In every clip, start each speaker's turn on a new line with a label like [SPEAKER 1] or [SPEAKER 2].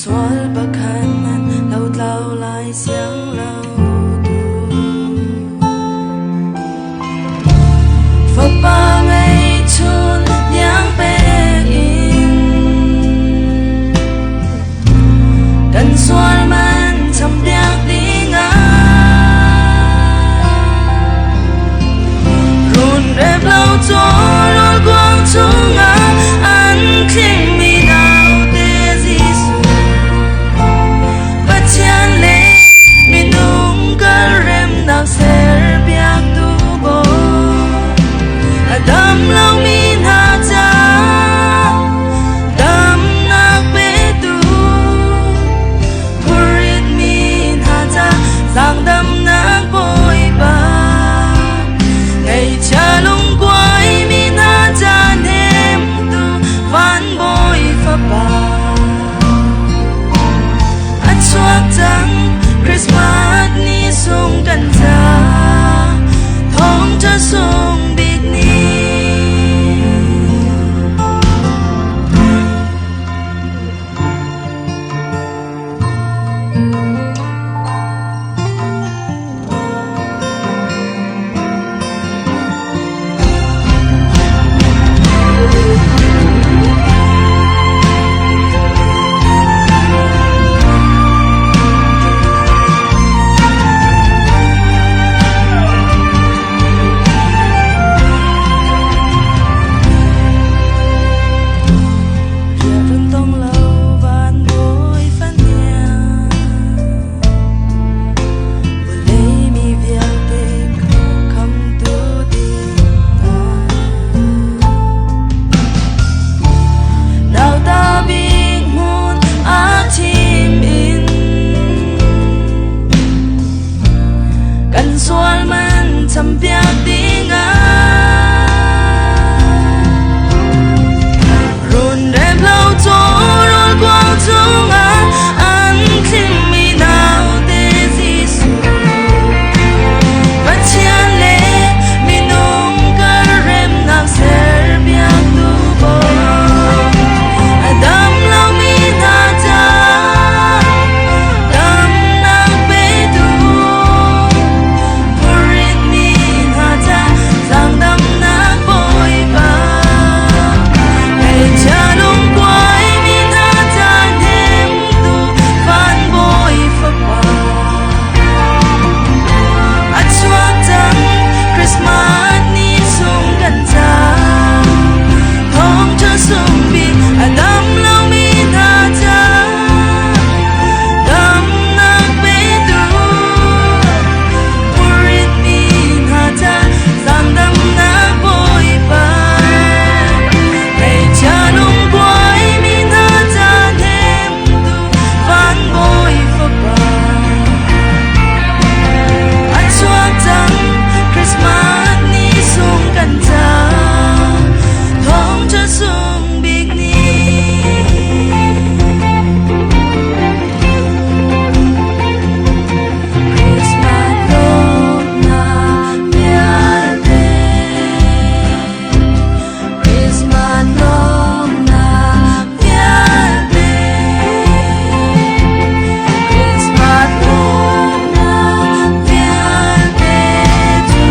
[SPEAKER 1] Xoal bakanan laut lau lai siang lau tu Phật ba ngày chôn nhang pe in Cần xoal man chăm điạc đi ngã Run rep lau cho lối quang chung ngã Ăn khinh mi nào tê di su Bachan le minung karem nak ser biak tu bo Adam lau min ha cha Dam nak pe tu Purit min ha cha Giang dam nak bôi ba Ngày cha lung quay min ha cha nem tu Van bôi pha ba At suak tang Christmas ni sung kan cha Thong cha sung big ni Soal man chăm biak đi ngã Run rep lau cho rồi quang chung ngã Ăn khinh mi nào tê di su Bachan le minung karem nak ser biak tu bo Adam lau min ha cha Dam nak pe tu Giang dam nak bôi ba Ngày cha lung quay min ha cha nem tu Van bôi pha ba At suak tang Christmas ni sung kan cha Thong cha sung bi Adam lau min ha cha Dam nak pe tu Purit min ha cha Giang dam nak bôi ba Ngày cha lung quay min ha cha nem tu Van bôi pha ba At suak tang Christmas ni sung kan cha Thong cha sung big ni Christmas love na bial te Christmas love na bial te Christmas love na bial te tu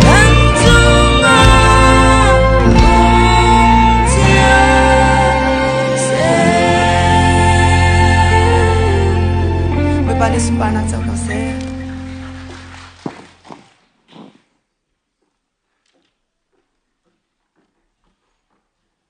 [SPEAKER 1] Kan chung a mong chia se Với ba đi spa na chào nó sẽ